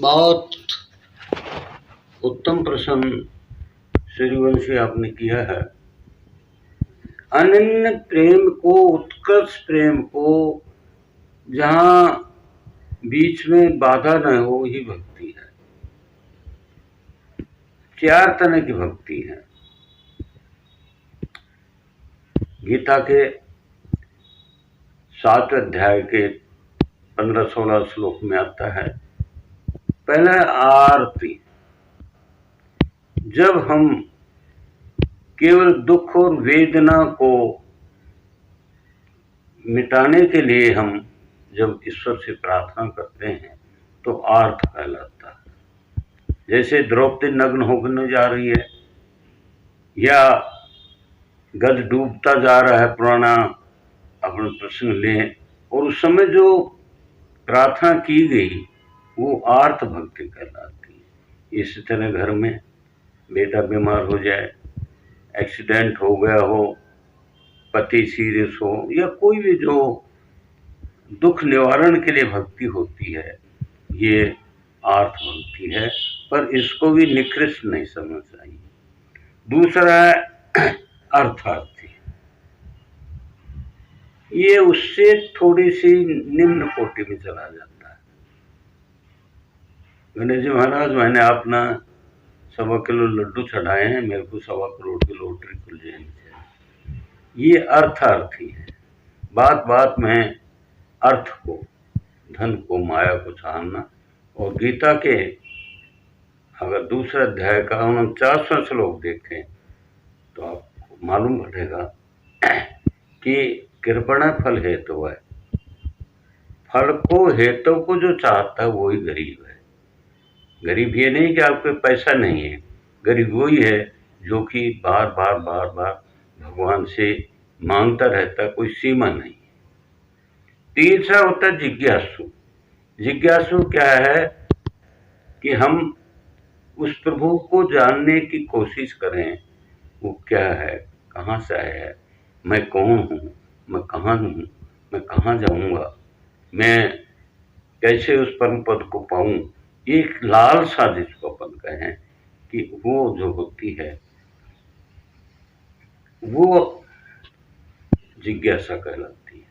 बहुत उत्तम प्रश्न सूर्यवंशी आपने किया है। अनन्य प्रेम को, उत्कृष्ट प्रेम को, जहाँ बीच में बाधा न हो, ही भक्ति है। 4 तरह की भक्ति है। गीता के 7 अध्याय के 15-16 श्लोक में आता है। पहला आरती। जब हम केवल दुख और वेदना को मिटाने के लिए हम जब ईश्वर से प्रार्थना करते हैं तो आर्त कहलाता है। जैसे द्रौपदी नग्न होने जा रही है या गज डूबता जा रहा है, पुराना अपना प्रश्न लें, और उस समय जो प्रार्थना की गई वो आर्त भक्ति कहलाती है। इसी तरह घर में बेटा बीमार हो जाए, एक्सीडेंट हो गया हो, पति सीरियस हो, या कोई भी जो दुख निवारण के लिए भक्ति होती है, ये आर्त भक्ति है। पर इसको भी निकृष्ट नहीं समझना चाहिए। दूसरा है अर्थार्थी। ये उससे थोड़ी सी निम्न कोटि में चला जाता है। गणेश जी महाराज, मैंने अपना 1.25 किलो लड्डू चढ़ाए हैं, मेरे को 1.25 करोड़ की लॉटरी खुल जाएगी। ये अर्थार्थी है। बात बात में अर्थ को, धन को, माया को चाहना। और गीता के अगर दूसरे अध्याय का 49वां श्लोक देखें तो आपको मालूम पड़ेगा कि कृपणा फल हेतु है। फल को, हेतु को जो चाहता है वही गरीब है। गरीब ये नहीं कि आपके पैसा नहीं है, गरीब वही है जो कि बार बार भगवान से मांगता रहता, कोई सीमा नहीं। तीसरा होता है जिज्ञासु। जिज्ञासु क्या है कि हम उस प्रभु को जानने की कोशिश करें। वो क्या है, कहाँ से आया है, मैं कौन हूँ, मैं कहाँ हूँ, मैं कहाँ जाऊँगा, मैं कैसे उस परम पद को पाऊँ। एक लालसा जिसको अपन कहें कि वो जो होती है वो जिज्ञासा कहलाती है।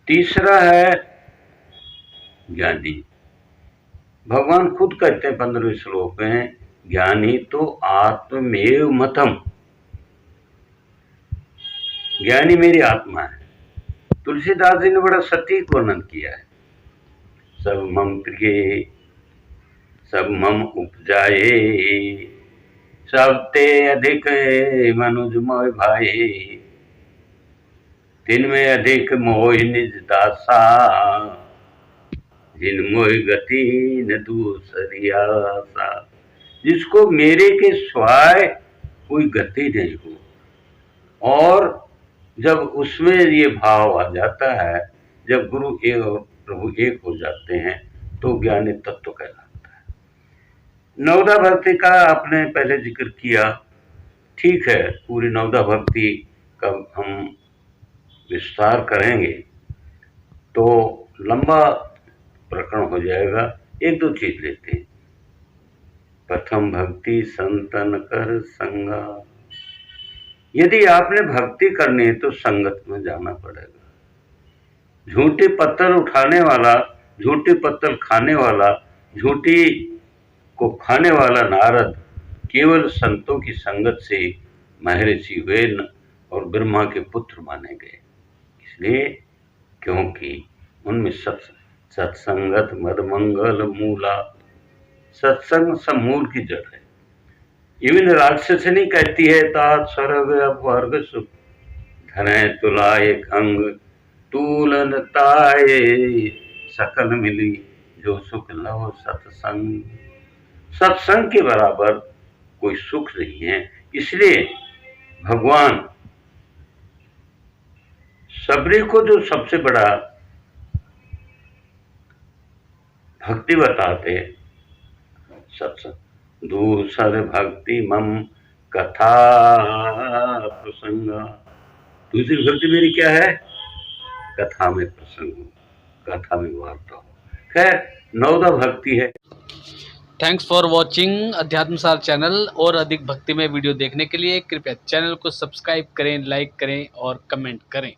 तीसरा है ज्ञानी। भगवान खुद कहते हैं 15वें श्लोक में, ज्ञानी तो आत्मेव मतम। ज्ञानी मेरी आत्मा है। तुलसीदास जी ने बड़ा सटीक वर्णन किया है। सब मम प्रिय, सब मम उपजाए, सब ते अधिक मनुज मोह भाई, तिनमें अधिक मोह निज दासा, जिन मोह गति न दूसरी आसा। जिसको मेरे के स्वाय कोई गति नहीं हो, और जब उसमें ये भाव आ जाता है, जब गुरु एक और प्रभु एक हो जाते हैं तो ज्ञानी तत्व कहलाता है। नवदा भक्ति का आपने पहले जिक्र किया, ठीक है। पूरी नवदा भक्ति का हम विस्तार करेंगे तो लंबा प्रकरण हो जाएगा। 1-2 चीज लेते हैं। प्रथम भक्ति संतन कर संगा। यदि आपने भक्ति करनी है तो संगत में जाना पड़ेगा। झूठी पत्तल उठाने वाला, झूठी पत्तल खाने वाला, झूठी को खाने वाला नारद केवल संतों की संगत से महर्षि हुए और ब्रह्मा के पुत्र माने गए। इसलिए क्योंकि उनमें सत्संगत मदमंगल मूला। सत्संग समूल की जड़ है। इवन राक्षस नहीं कहती है तात स्वर्ग अपवर्ग सुख, धने तुलाए खंग तूलन ताए, सकल मिली जो सुख लव सत्संग। सत्संग के बराबर कोई सुख नहीं है। इसलिए भगवान सबरी को जो सबसे बड़ा भक्ति बताते सत्संग। दूसर भक्ति मम कथा प्रसंग। दूसरी भक्ति मेरी क्या है? कथा में प्रसंग हो, कथा में वार्ता हो। खैर, नवदा भक्ति है। थैंक्स फॉर वॉचिंग अध्यात्म सार चैनल। और अधिक भक्तिमय वीडियो देखने के लिए कृपया चैनल को सब्सक्राइब करें, लाइक करें और कमेंट करें।